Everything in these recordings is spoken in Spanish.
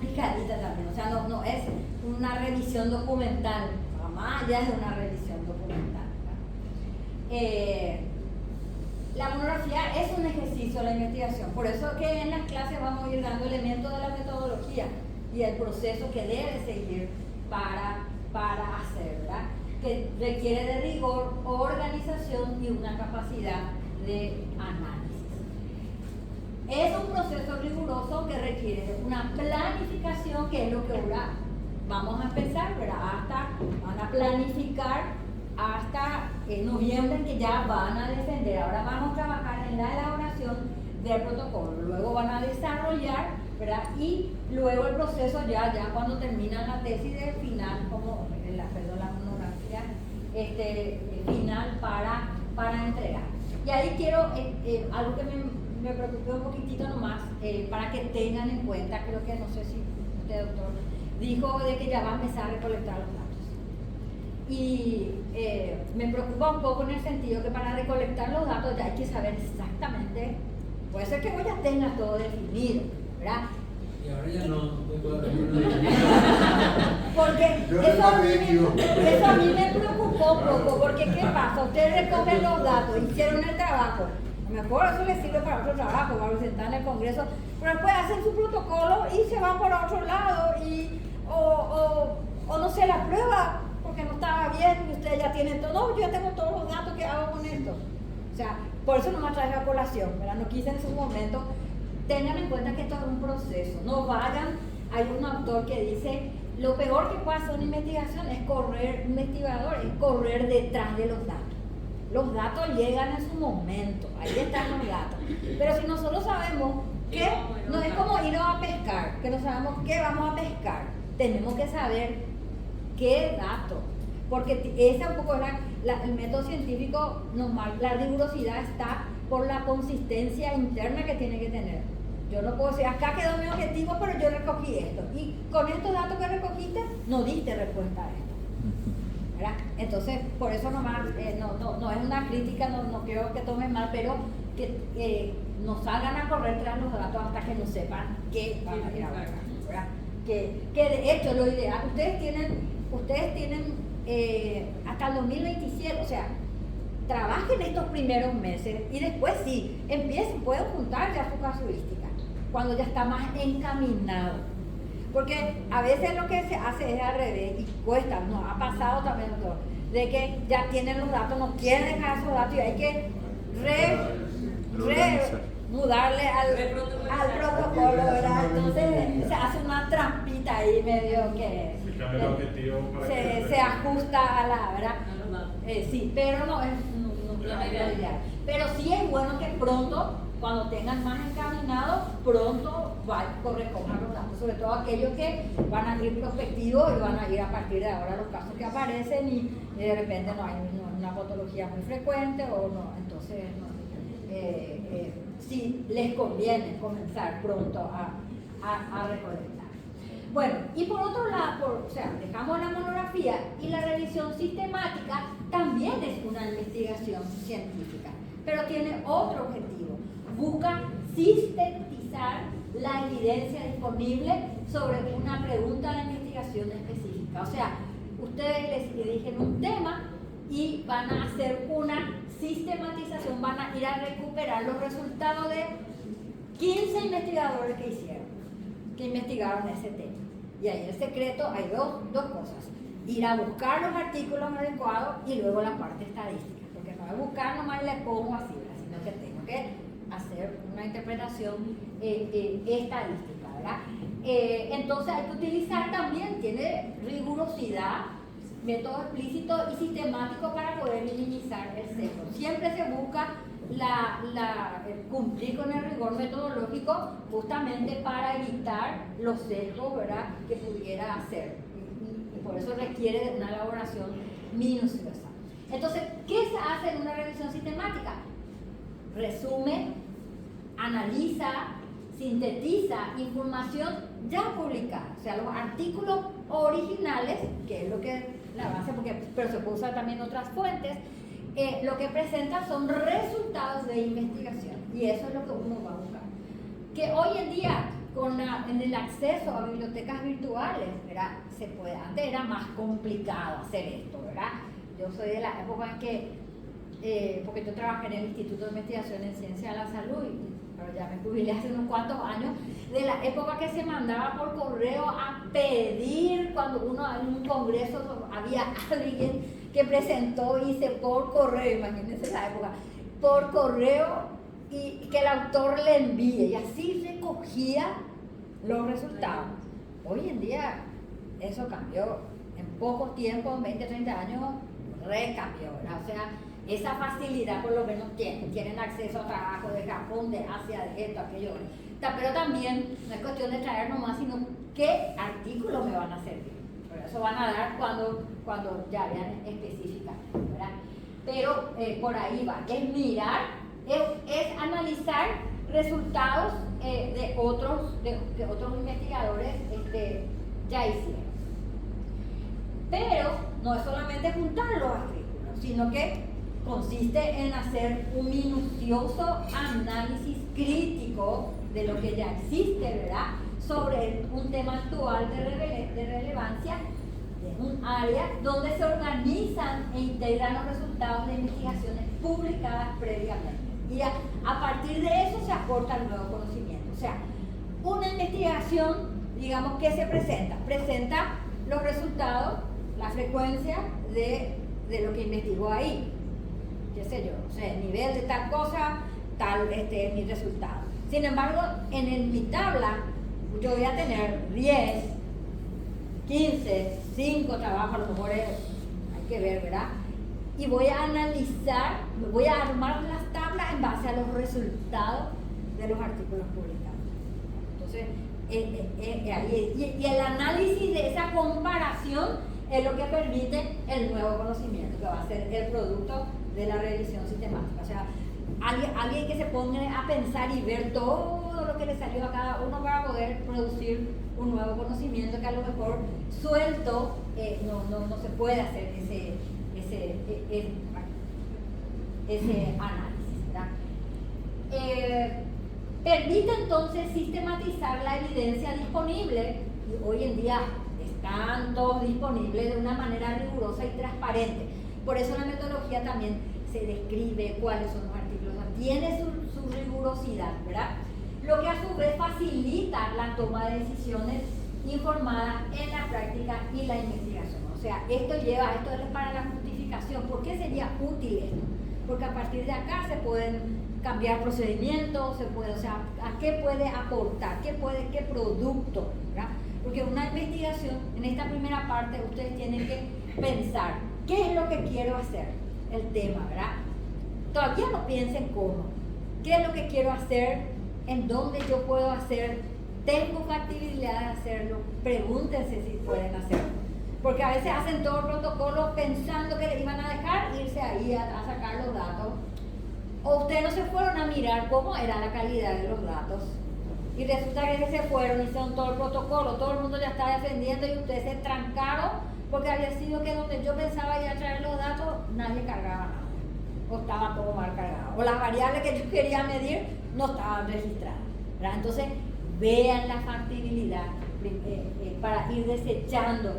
picadita también, o sea, no es una revisión documental, jamás ya es una revisión documental. La monografía es un ejercicio de la investigación, por eso que en las clases vamos a ir dando elementos de la metodología y el proceso que debe seguir para hacer, ¿verdad? Que requiere de rigor, organización y una capacidad de análisis. Es un proceso riguroso que requiere una planificación, que es lo que ahora vamos a empezar, ¿verdad? Van a planificar hasta noviembre, que ya van a defender. Ahora vamos a trabajar en la elaboración del protocolo, luego van a desarrollar, ¿verdad? Y luego el proceso ya cuando terminan la tesis del final, como la monografía final para entregar. Y ahí quiero algo que me preocupé un poquitito nomás, para que tengan en cuenta, creo que no sé si usted, doctor, dijo de que ya va a empezar a recolectar los datos. Y me preocupa un poco en el sentido que para recolectar los datos ya hay que saber exactamente, puede ser que vos ya tengas todo definido, ¿verdad? Y ahora ya no puedo porque eso a mí me preocupó un poco, porque ¿qué pasa? Ustedes recogen los datos, hicieron el trabajo, a lo mejor eso les sirve para otro trabajo, para presentar en el Congreso, pero después hacen su protocolo y se van por otro lado o no se la prueba porque no estaba bien y ustedes ya tienen todo. No, yo ya tengo todos los datos que hago con esto. O sea, por eso no me traje a colación, ¿verdad? No quise en su momento. Tengan en cuenta que esto es un proceso. No vayan, hay un autor que dice, lo peor que puede hacer una investigación es correr detrás de los datos. Los datos llegan en su momento, ahí están los datos. Pero si nosotros sabemos que no es como ir a pescar, que no sabemos qué vamos a pescar, tenemos que saber qué datos, porque ese es un poco el método científico normal. La rigurosidad está por la consistencia interna que tiene que tener. Yo no puedo decir, acá quedó mi objetivo, pero yo recogí esto, y con estos datos que recogiste no diste respuesta a esto, ¿verdad? Entonces, por eso nomás, no es una crítica, no quiero que tomen mal, pero que no salgan a correr tras los datos hasta que no sepan qué van a ir a buscar, ¿verdad? Que de hecho lo ideal, ustedes tienen hasta el 2027, o sea, trabajen estos primeros meses y después sí, pueden juntar ya su casuística, cuando ya está más encaminado. Porque a veces lo que se hace es al revés y cuesta, nos ha pasado también todo, de que ya tienen los datos, no quieren dejar esos datos y hay que mudarle al protocolo, ¿verdad? Entonces se hace una trampita ahí medio que se ajusta a la, ¿verdad? Sí, pero no es la ideal. Pero sí es bueno que pronto, cuando tengan más encaminado, pronto recojan los datos, sobre todo aquellos que van a ir prospectivos y van a ir a partir de ahora los casos que aparecen y de repente no hay una patología muy frecuente o no, entonces sí les conviene comenzar pronto a recolectar. Bueno, y por otro lado, dejamos la monografía y la revisión sistemática también es una investigación científica, pero tiene otro objetivo. Busca sintetizar la evidencia disponible sobre una pregunta de investigación específica. O sea, ustedes les eligen un tema y van a hacer una sistematización, van a ir a recuperar los resultados de 15 investigadores que investigaron ese tema. Y ahí en el secreto hay dos cosas: ir a buscar los artículos adecuados y luego la parte estadística, porque no es buscar nomás y le pongo así, sino que tengo que hacer una interpretación estadística, ¿verdad? Entonces hay que utilizar también, tiene rigurosidad, método explícito y sistemático para poder minimizar el sesgo. Siempre se busca cumplir con el rigor metodológico justamente para evitar los sesgos, ¿verdad?, que pudiera hacer. Y por eso requiere de una elaboración minuciosa. Entonces, ¿qué se hace en una revisión sistemática? Resume, analiza, sintetiza información ya publicada, o sea, los artículos originales, que es lo que la base, pero se puede usar también otras fuentes, lo que presentan son resultados de investigación, y eso es lo que uno va a buscar. Que hoy en día, en el acceso a bibliotecas virtuales, ¿verdad? Se puede, antes era más complicado hacer esto, ¿verdad? Yo soy de la época en que, porque yo trabajé en el Instituto de Investigación en Ciencia de la Salud, pero ya me jubilé hace unos cuantos años, de la época que se mandaba por correo a pedir, cuando uno en un congreso había alguien que presentó, hice por correo, imagínense la época, por correo, y que el autor le envíe, y así recogía los resultados. Hoy en día eso cambió en poco tiempo, en 20, 30 años, recambió, ¿verdad? O sea, esa facilidad por lo menos tienen acceso a trabajo de Japón, de Asia, de esto, aquello. Pero también no es cuestión de traer nomás, sino qué artículos me van a servir. Pero eso van a dar cuando ya vean específicamente, ¿verdad? Pero por ahí va, es mirar, es analizar resultados de otros investigadores ya hicieron. Pero no es solamente juntar los artículos, sino que consiste en hacer un minucioso análisis crítico de lo que ya existe, ¿verdad? Sobre un tema actual de relevancia de un área donde se organizan e integran los resultados de investigaciones publicadas previamente. Y a partir de eso se aporta el nuevo conocimiento. O sea, una investigación, digamos, que se presenta los resultados, la frecuencia de lo que investigó ahí. Qué sé yo, o sea, el nivel de tal cosa, tal es mi resultado. Sin embargo, en mi tabla yo voy a tener 10, 15, 5 trabajos, a lo mejor hay que ver, ¿verdad? Y voy a analizar, voy a armar las tablas en base a los resultados de los artículos publicados. Entonces, y el análisis de esa comparación es lo que permite el nuevo conocimiento, que va a ser el producto de la revisión sistemática. O sea, alguien que se ponga a pensar y ver todo lo que le salió a cada uno para poder producir un nuevo conocimiento que a lo mejor suelto no se puede hacer ese análisis, ¿verdad? Permite entonces sistematizar la evidencia disponible, y hoy en día están todos disponibles de una manera rigurosa y transparente. Por eso la metodología también se describe cuáles son los artículos, tiene su rigurosidad, ¿verdad? Lo que a su vez facilita la toma de decisiones informadas en la práctica y la investigación. O sea, esto es para la justificación. ¿Por qué sería útil esto? Porque a partir de acá se pueden cambiar procedimientos, o sea, ¿a qué puede aportar? ¿Qué producto? ¿Verdad? Porque una investigación, en esta primera parte, ustedes tienen que pensar, ¿qué es lo que quiero hacer? El tema, ¿verdad? Todavía no piensen cómo. ¿Qué es lo que quiero hacer? ¿En dónde yo puedo hacer? ¿Tengo factibilidad de hacerlo? Pregúntense si pueden hacerlo. Porque a veces hacen todo el protocolo pensando que le iban a dejar irse ahí a sacar los datos. O ustedes no se fueron a mirar cómo era la calidad de los datos. Y resulta que se fueron, hicieron todo el protocolo, todo el mundo ya estaba defendiendo y ustedes se trancaron porque había sido que donde yo pensaba ir a traer los datos, nadie cargaba nada. O estaba todo mal cargado. O las variables que yo quería medir no estaban registradas, ¿verdad? Entonces, vean la factibilidad para ir desechando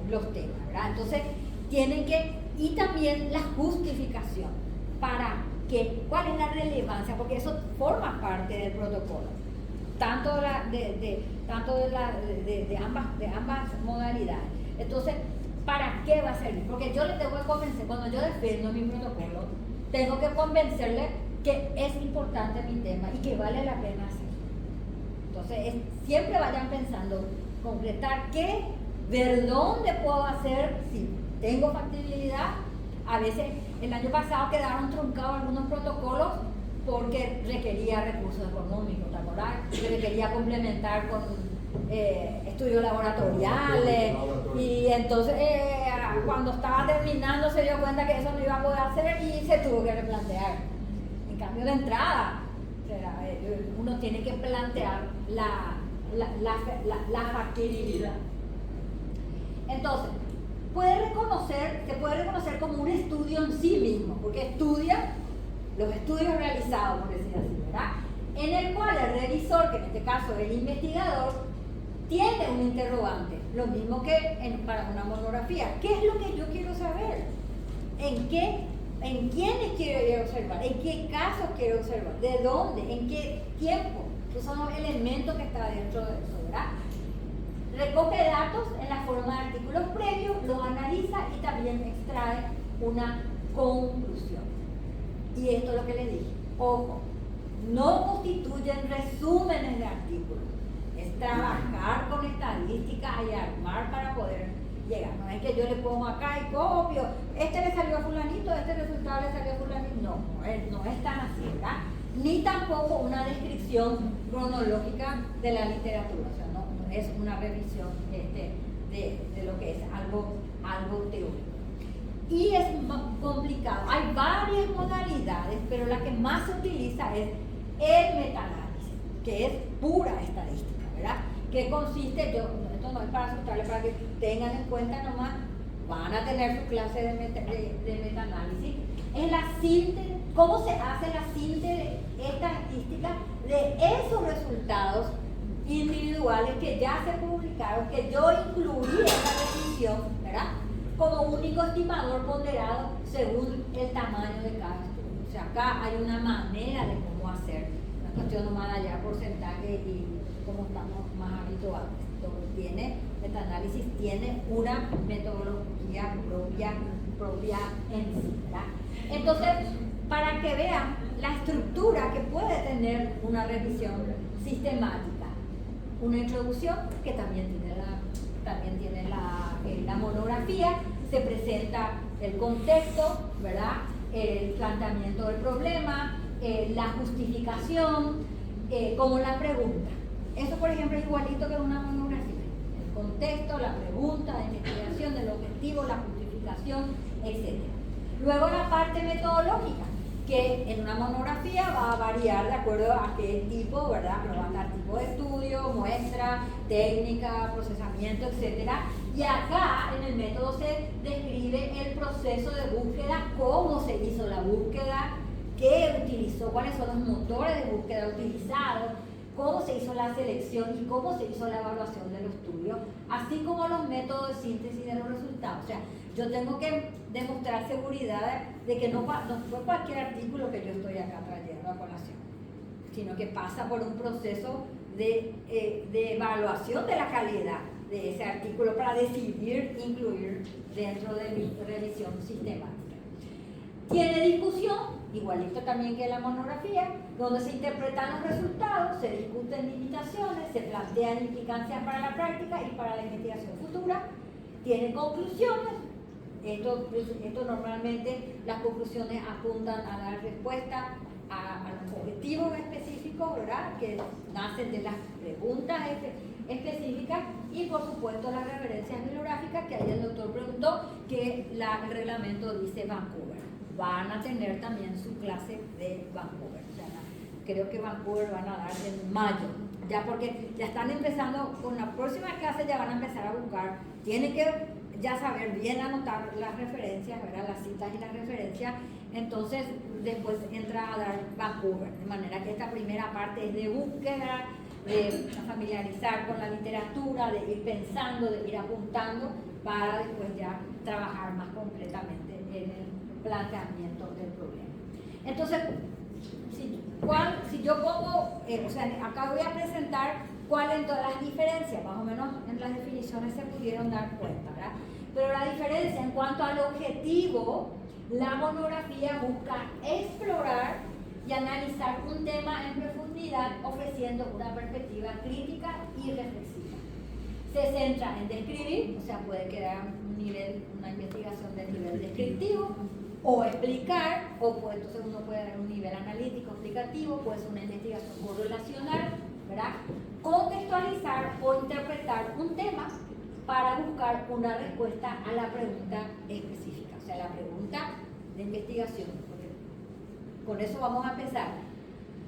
los temas, ¿verdad? Entonces, tienen que, y también la justificación, para que, ¿cuál es la relevancia? Porque eso forma parte del protocolo, tanto de ambas modalidades. Entonces, ¿para qué va a servir? Porque yo les tengo que convencer, cuando yo defiendo mi protocolo, tengo que convencerles que es importante mi tema y que vale la pena hacer. Entonces, siempre vayan pensando, concretar qué, ver dónde puedo hacer, si tengo factibilidad. A veces, el año pasado quedaron truncados algunos protocolos porque requería recursos económicos, ¿te acordás? Que requería complementar con estudios laboratoriales, y entonces cuando estaba terminando se dio cuenta que eso no iba a poder hacer y se tuvo que replantear. En cambio, de entrada, o sea, uno tiene que plantear la factibilidad. Entonces, se puede reconocer como un estudio en sí mismo, porque estudia los estudios realizados, por decir así, ¿verdad? en el cual el revisor, que en este caso es el investigador, tiene un interrogante, lo mismo que para una monografía. ¿Qué es lo que yo quiero saber? ¿En quiénes quiero ir a observar? ¿En qué casos quiero observar? ¿De dónde? ¿En qué tiempo? Esos son los elementos que están dentro de eso, ¿verdad? Recoge datos en la forma de artículos previos, los analiza y también extrae una conclusión. Y esto es lo que les dije. Ojo, no constituyen resúmenes de artículos. Es trabajar con estadísticas y armar para poder llegar. No es que yo le pongo acá y copio, este le salió a fulanito, este resultado le salió a fulanito. No es tan así, ¿verdad? Ni tampoco una descripción cronológica de la literatura. O sea, no es una revisión de lo que es algo teórico. Y es complicado. Hay varias modalidades, pero la que más se utiliza es el metaanálisis, que es pura estadística, ¿verdad? Que consiste, esto no es para asustarles, para que tengan en cuenta nomás, van a tener su clase de metaanálisis, es la síntesis, cómo se hace la síntesis estadística de esos resultados individuales que ya se publicaron, que yo incluí en la definición, ¿verdad? Como único estimador ponderado según el tamaño de cada estudio. O sea, acá hay una manera de cómo hacer, una cuestión nomás de hallar porcentaje y como estamos más habituados. Metaanálisis tiene una metodología propia en sí, ¿verdad? Entonces, para que vean la estructura que puede tener una revisión sistemática, una introducción que también tiene la monografía, se presenta el contexto, ¿verdad? El planteamiento del problema, la justificación, como la pregunta. Eso, por ejemplo, es igualito que una monografía. El contexto, la pregunta, la investigación, el objetivo, la justificación, etc. Luego la parte metodológica, que en una monografía va a variar de acuerdo a qué tipo, ¿verdad? Pero va a estar tipo de estudio, muestra, técnica, procesamiento, etc. Y acá en el método se describe el proceso de búsqueda, cómo se hizo la búsqueda, qué utilizó, cuáles son los motores de búsqueda utilizados, cómo se hizo la selección y cómo se hizo la evaluación del estudio, así como los métodos de síntesis de los resultados. O sea, yo tengo que demostrar seguridad de que no fue cualquier artículo que yo estoy acá trayendo a colación, sino que pasa por un proceso de evaluación de la calidad de ese artículo para decidir incluir dentro de mi revisión sistemática. Tiene discusión, igualito también que la monografía, donde se interpretan los resultados, se discuten limitaciones, se plantean implicancias para la práctica y para la investigación futura. Tiene conclusiones. Esto normalmente las conclusiones apuntan a dar respuesta a los objetivos específicos, ¿verdad? Que nacen de las preguntas específicas y por supuesto las referencias bibliográficas que ahí el doctor preguntó que el reglamento dice Vancouver. Van a tener también su clase de Vancouver. O sea, creo que Vancouver van a dar en mayo, ya porque ya están empezando con la próxima clase, ya van a empezar a buscar, tienen que ya saber bien anotar las referencias, ¿verdad? Las citas y las referencias. Entonces después entra a dar Vancouver, de manera que esta primera parte es de búsqueda, de familiarizar con la literatura, de ir pensando, de ir apuntando para después ya trabajar más concretamente en el planteamiento del problema. Entonces, si yo pongo, o sea, acá voy a presentar cuáles son todas las diferencias, más o menos en las definiciones se pudieron dar cuenta, ¿verdad? Pero la diferencia en cuanto al objetivo, la monografía busca explorar y analizar un tema en profundidad, ofreciendo una perspectiva crítica y reflexiva. Se centra en describir, o sea, puede quedar una investigación de nivel descriptivo, o explicar, o pues, entonces uno puede dar un nivel analítico, explicativo, puede ser una investigación correlacional, ¿verdad? Contextualizar o interpretar un tema para buscar una respuesta a la pregunta específica, o sea, la pregunta de investigación. Con eso vamos a empezar.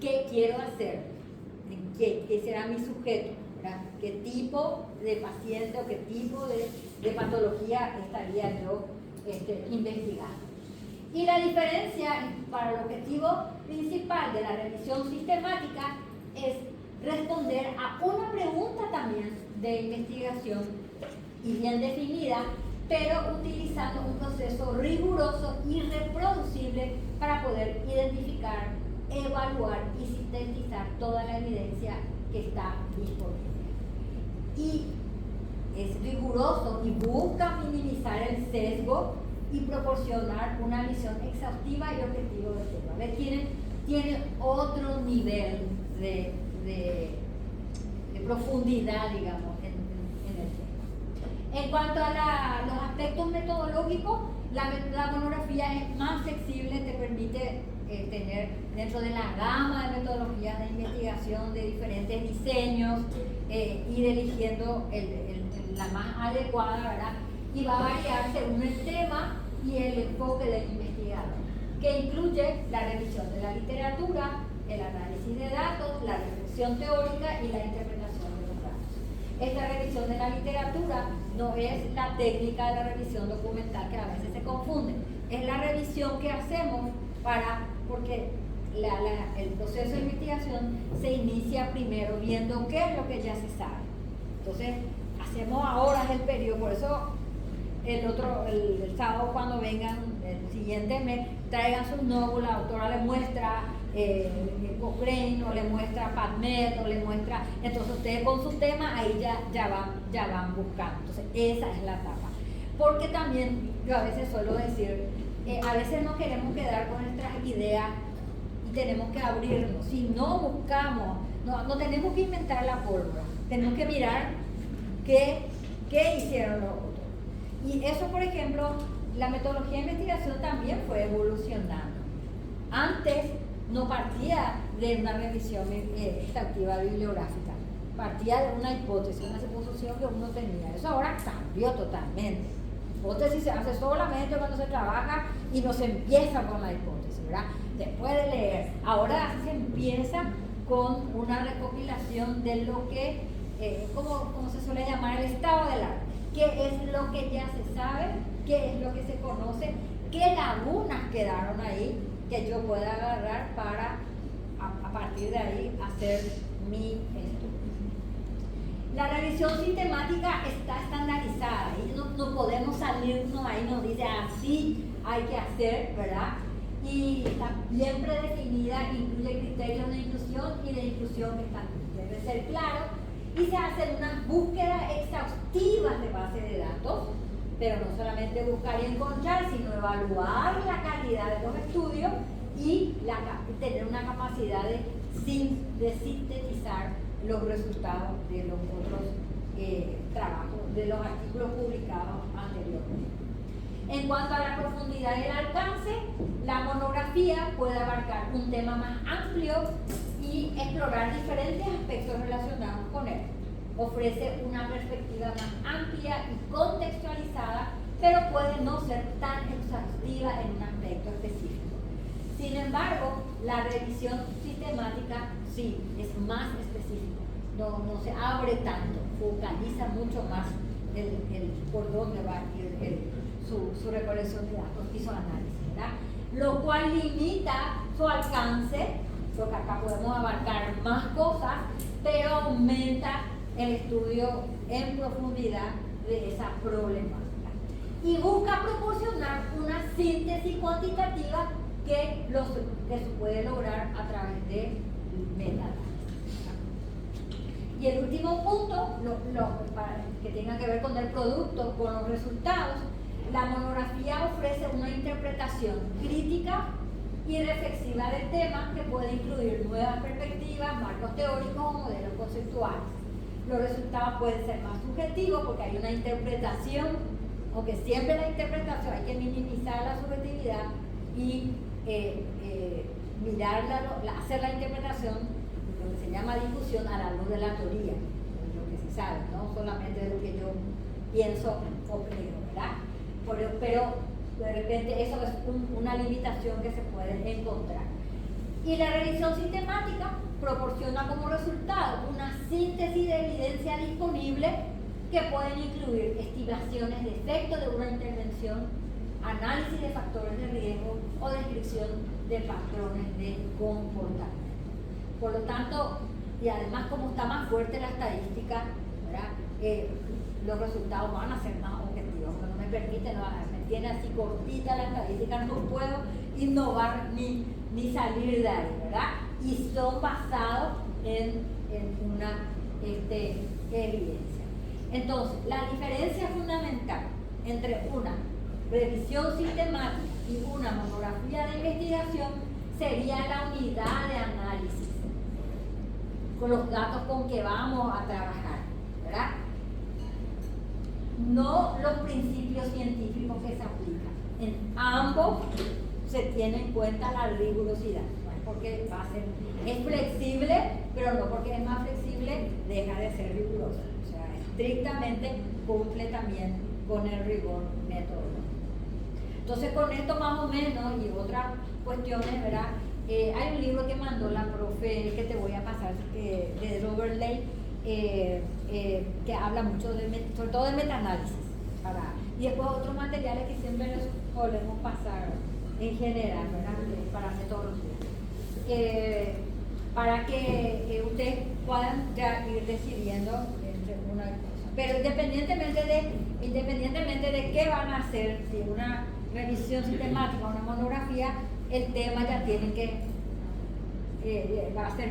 ¿Qué quiero hacer? ¿Qué será mi sujeto? ¿Verdad? ¿Qué tipo de paciente o qué tipo de patología estaría yo investigando? Y la diferencia para el objetivo principal de la revisión sistemática es responder a una pregunta también de investigación y bien definida, pero utilizando un proceso riguroso y reproducible para poder identificar, evaluar y sintetizar toda la evidencia que está disponible. Y es riguroso y busca minimizar el sesgo y proporcionar una visión exhaustiva y objetiva del tema. ¿Ves? Tiene otro nivel de profundidad, digamos, en el tema. En cuanto a los aspectos metodológicos, la monografía es más flexible, te permite tener dentro de la gama de metodologías de investigación de diferentes diseños, ir eligiendo la más adecuada, ¿verdad? Y va a variar según el tema y el enfoque del investigador, que incluye la revisión de la literatura, el análisis de datos, la reflexión teórica y la interpretación de los datos. Esta revisión de la literatura no es la técnica de la revisión documental, que a veces se confunde, es la revisión que hacemos porque el proceso de investigación se inicia primero viendo qué es lo que ya se sabe. Entonces, hacemos ahora el periodo, por eso el sábado cuando vengan, el siguiente mes, traigan sus nódulos, la autora les muestra Cochrane, o le muestra PubMed, o le muestra, entonces ustedes con su tema ahí ya van buscando. Entonces esa es la etapa. Porque también yo a veces suelo decir, a veces no queremos quedar con nuestras ideas y tenemos que abrirnos. Si no buscamos, no tenemos que inventar la pólvora, tenemos que mirar qué hicieron los otros. Y eso, por ejemplo, la metodología de investigación también fue evolucionando. Antes no partía de una revisión exhaustiva bibliográfica, partía de una hipótesis, una suposición que uno tenía. Eso ahora cambió totalmente. Hipótesis se hace solamente cuando se trabaja y no se empieza con la hipótesis, ¿verdad? Después de leer. Ahora se empieza con una recopilación de lo que, como se suele llamar, el estado del arte. ¿Qué es lo que ya se sabe? ¿Qué es lo que se conoce? ¿Qué lagunas quedaron ahí que yo pueda agarrar para, a partir de ahí, hacer mi estudio? La revisión sistemática está estandarizada y no podemos salirnos ahí, nos dice así hay que hacer, ¿verdad? Y está bien predefinida, incluye criterios de inclusión y de inclusión que debe ser claro, y se hacen unas búsquedas exhaustivas de base de datos, pero no solamente buscar y encontrar, sino evaluar la calidad de los estudios y tener una capacidad de sintetizar los resultados de los otros trabajos, de los artículos publicados anteriormente. En cuanto a la profundidad y el alcance, la monografía puede abarcar un tema más amplio y explorar diferentes aspectos relacionados con él. Ofrece una perspectiva más amplia y contextualizada, pero puede no ser tan exhaustiva en un aspecto específico. Sin embargo, la revisión sistemática sí es más específica, no se abre tanto, focaliza mucho más por dónde va a ir su recolección de datos y su análisis, ¿verdad? Lo cual limita su alcance, porque acá podemos abarcar más cosas, pero aumenta el estudio en profundidad de esa problemática. Y busca proporcionar una síntesis cuantitativa que se puede lograr a través de metadatos. Y el último punto, que tenga que ver con el producto, con los resultados, la monografía ofrece una interpretación crítica y reflexiva del tema que puede incluir nuevas perspectivas, marcos teóricos o modelos conceptuales. Los resultados pueden ser más subjetivos porque hay una interpretación, aunque siempre la interpretación hay que minimizar la subjetividad y hacer la interpretación, lo que se llama discusión a la luz de la teoría, de lo que se sabe, no solamente de lo que yo pienso o creo, ¿verdad? Pero de repente eso es una limitación que se puede encontrar. Y la revisión sistemática proporciona como resultado una síntesis de evidencia disponible que pueden incluir estimaciones de efecto de una intervención análisis de factores de riesgo o descripción de patrones de comportamiento. Por lo tanto, y además como está más fuerte la estadística, ¿verdad? Los resultados van a ser más objetivos. No me permite, me tiene así cortita la estadística, no puedo innovar ni salir de ahí, ¿verdad? Y son basados en una evidencia. Entonces, la diferencia fundamental entre una revisión sistemática y una monografía de investigación sería la unidad de análisis, con los datos con que vamos a trabajar, ¿verdad? No los principios científicos que se aplican. En ambos se tiene en cuenta la rigurosidad, no es porque es flexible, pero no porque es más flexible deja de ser riguroso. O sea, estrictamente cumple también con el rigor metodológico. Entonces, con esto más o menos y otras cuestiones, ¿verdad? Hay un libro que mandó la profe, que te voy a pasar, de Robert Lake, que habla mucho, sobre todo de metaanálisis. Y después otros materiales que siempre los podemos pasar en general, ¿verdad? Para metodología. Para que ustedes puedan ya ir decidiendo entre una cosa. Pero independientemente de qué van a hacer, si una revisión sistemática o una monografía, el tema ya tienen que va a ser